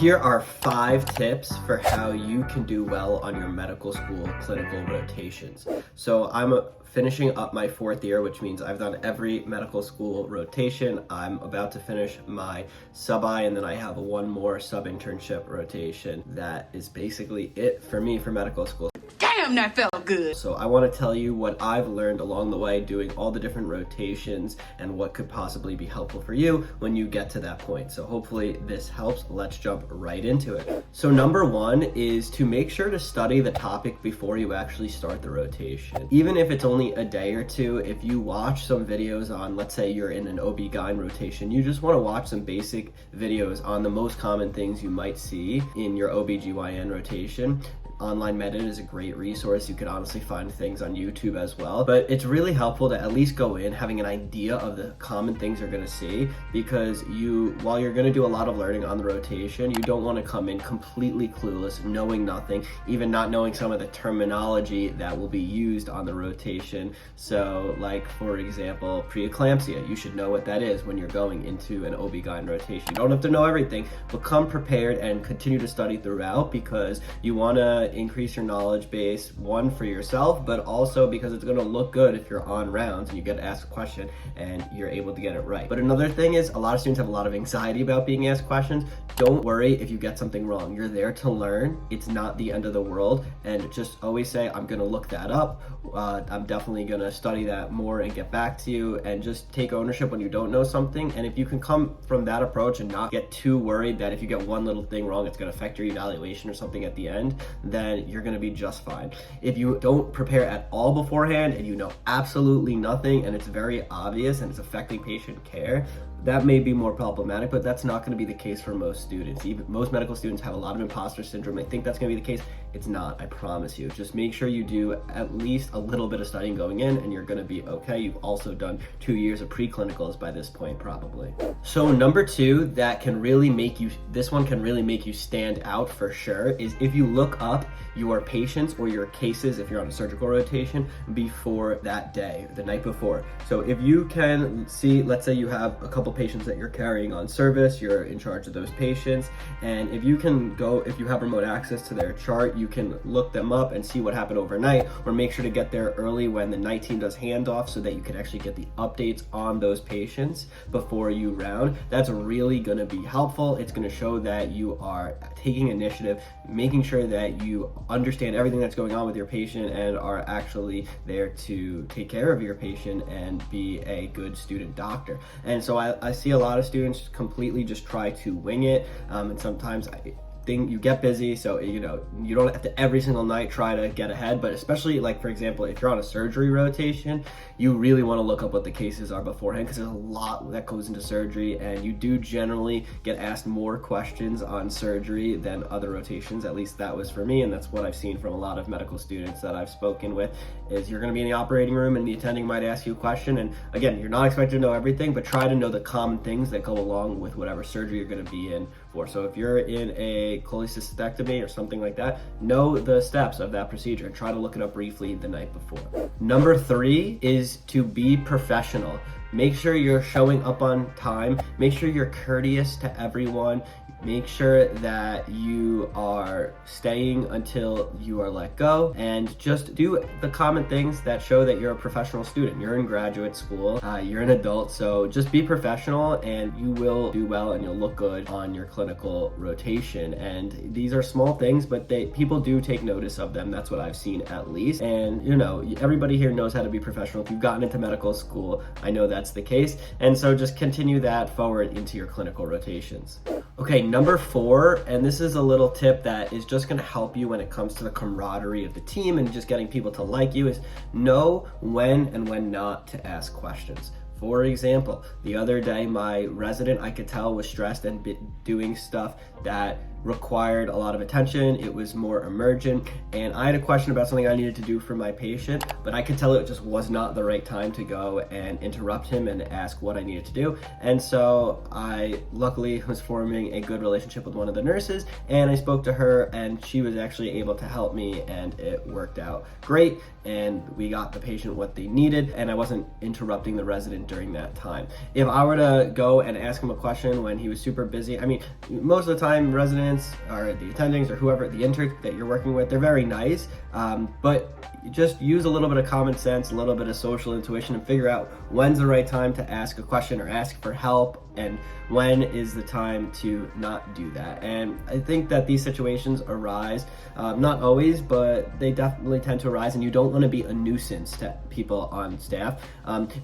Here are 5 tips for how you can do well on your medical school clinical rotations. So I'm finishing up my 4th year, which means I've done every medical school rotation. I'm about to finish my sub-I, and then I have one more sub-internship rotation. That is basically it for me for medical school. Damn, that felt good. So I want to tell you what I've learned along the way doing all the different rotations and what could possibly be helpful for you when you get to that point. So hopefully this helps. Let's jump right into it. So number 1 is to make sure to study the topic before you actually start the rotation. Even if it's only a day or two, if you watch some videos on, let's say you're in an OB-GYN rotation, you just want to watch some basic videos on the most common things you might see in your OB-GYN rotation. Online Med is a great resource. You could honestly find things on YouTube as well, but it's really helpful to at least go in having an idea of the common things you're going to see, because while you're going to do a lot of learning on the rotation, you don't want to come in completely clueless, knowing nothing, even not knowing some of the terminology that will be used on the rotation. So like, for example, preeclampsia, you should know what that is when you're going into an OB-GYN rotation. You don't have to know everything, but come prepared and continue to study throughout, because you want to increase your knowledge base, one, for yourself, but also because it's going to look good if you're on rounds and you get asked a question and you're able to get it right. But another thing is, a lot of students have a lot of anxiety about being asked questions. Don't worry if you get something wrong. You're there to learn. It's not the end of the world, and just always say, I'm going to look that up. I'm definitely going to study that more and get back to you, and just take ownership when you don't know something. And if you can come from that approach and not get too worried that if you get one little thing wrong, it's going to affect your evaluation or something at the end, then you're going to be just fine. If you don't prepare at all beforehand and you know absolutely nothing and it's very obvious and it's affecting patient care, that may be more problematic, but that's not going to be the case for most students. Even most medical students have a lot of imposter syndrome. They think that's going to be the case. It's not, I promise you. Just make sure you do at least a little bit of studying going in, and you're going to be okay. You've also done 2 years of preclinicals by this point, probably. So number 2, that can really make you, this one can really make you stand out for sure, is if you look up your patients or your cases, if you're on a surgical rotation, before that day, the night before. So if you can see, let's say you have a couple patients that you're carrying on service, you're in charge of those patients, and if you can go, if you have remote access to their chart, you can look them up and see what happened overnight, or make sure to get there early when the night team does handoff so that you can actually get the updates on those patients before you round. That's really going to be helpful. It's going to show that you are taking initiative, making sure that you understand everything that's going on with your patient and are actually there to take care of your patient and be a good student doctor. And so I see a lot of students completely just try to wing it, and sometimes you get busy, so you don't have to every single night try to get ahead. But especially, like, for example, if you're on a surgery rotation, you really want to look up what the cases are beforehand, because there's a lot that goes into surgery, and you do generally get asked more questions on surgery than other rotations. At least that was for me, and that's what I've seen from a lot of medical students that I've spoken with, is you're going to be in the operating room and the attending might ask you a question, and again, you're not expected to know everything, but try to know the common things that go along with whatever surgery you're going to be in for. So if you're in a cholecystectomy or something like that, know the steps of that procedure and try to look it up briefly the night before. Number 3 is to be professional. Make sure you're showing up on time. Make sure you're courteous to everyone. Make sure that you are staying until you are let go, and just do the common things that show that you're a professional student. You're in graduate school, you're an adult, so just be professional and you will do well and you'll look good on your clinical rotation. And these are small things, but people do take notice of them. That's what I've seen, at least. And everybody here knows how to be professional. If you've gotten into medical school, I know that's the case. And so just continue that forward into your clinical rotations. Okay, number 4, and this is a little tip that is just going to help you when it comes to the camaraderie of the team and just getting people to like you, is know when and when not to ask questions. For example, the other day, my resident, I could tell, was stressed and doing stuff that required a lot of attention. It was more emergent, and I had a question about something I needed to do for my patient, but I could tell it just was not the right time to go and interrupt him and ask what I needed to do. And so I luckily was forming a good relationship with one of the nurses, and I spoke to her, and she was actually able to help me, and it worked out great, and we got the patient what they needed, and I wasn't interrupting the resident during that time. If I were to go and ask him a question when he was super busy, I mean, most of the time residents residents or the attendings or whoever, the interns that you're working with, they're very nice, but just use a little bit of common sense, a little bit of social intuition, and figure out when's the right time to ask a question or ask for help, and when is the time to not do that. And I think that these situations arise, not always, but they definitely tend to arise, and you don't want to be a nuisance to people on staff.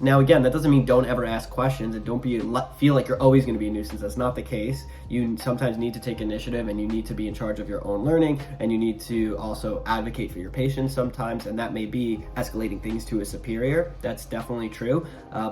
Now again, that doesn't mean don't ever ask questions, and don't feel like you're always going to be a nuisance. That's not the case. You sometimes need to take initiative, and you need to be in charge of your own learning, and you need to also advocate for your patients sometimes, and that may be escalating things to a superior. That's definitely true,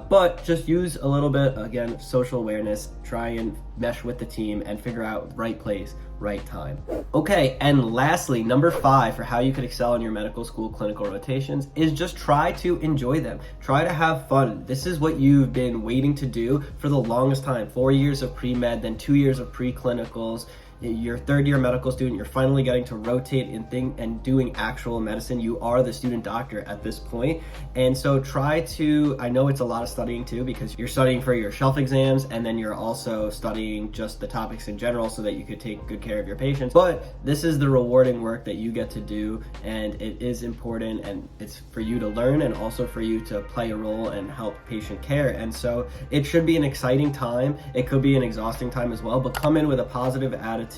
but just use a little bit, again, social awareness, try and mesh with the team and figure out right place, right time. Okay, and lastly, number 5 for how you could excel in your medical school clinical rotations is just try to enjoy them. Try to have fun. This is what you've been waiting to do for the longest time. 4 years of pre-med, then 2 years of pre-clinicals. Your third year medical student, you're finally getting to rotate and doing actual medicine. You are the student doctor at this point. And so try to, I know it's a lot of studying too, because you're studying for your shelf exams, and then you're also studying just the topics in general so that you could take good care of your patients. But this is the rewarding work that you get to do, and it is important, and it's for you to learn and also for you to play a role and help patient care. And so it should be an exciting time. It could be an exhausting time as well, but come in with a positive attitude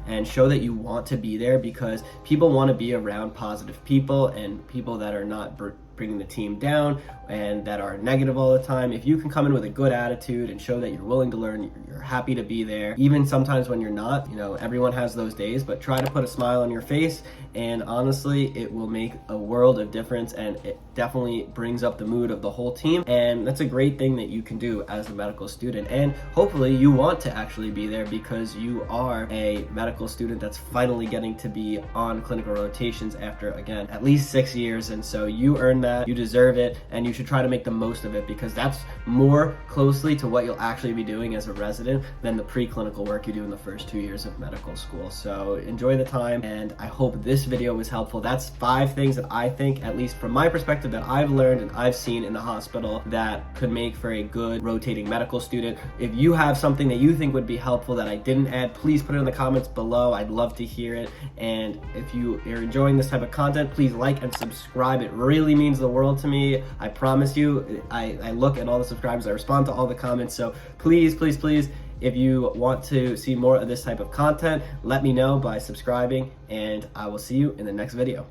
and show that you want to be there, because people want to be around positive people and people that are not bringing the team down and that are negative all the time. If you can come in with a good attitude and show that you're willing to learn, you're happy to be there, even sometimes when you're not, everyone has those days, but try to put a smile on your face, and honestly, it will make a world of difference, and it definitely brings up the mood of the whole team, and that's a great thing that you can do as a medical student. And hopefully you want to actually be there because you are a medical student that's finally getting to be on clinical rotations after, again, at least 6 years, and so you earned that, you deserve it, and you should try to make the most of it, because that's more closely to what you'll actually be doing as a resident than the preclinical work you do in the first 2 years of medical school. So enjoy the time, and I hope this video was helpful. That's 5 things that I think, at least from my perspective, that I've learned and I've seen in the hospital that could make for a good rotating medical student. If you have something that you think would be helpful that I didn't add, please put it in the comments below. I'd love to hear it. And if you are enjoying this type of content, please like and subscribe. It really means the world to me. I promise you, I look at all the subscribers, I respond to all the comments, so please, please, please, if you want to see more of this type of content, let me know by subscribing, and I will see you in the next video.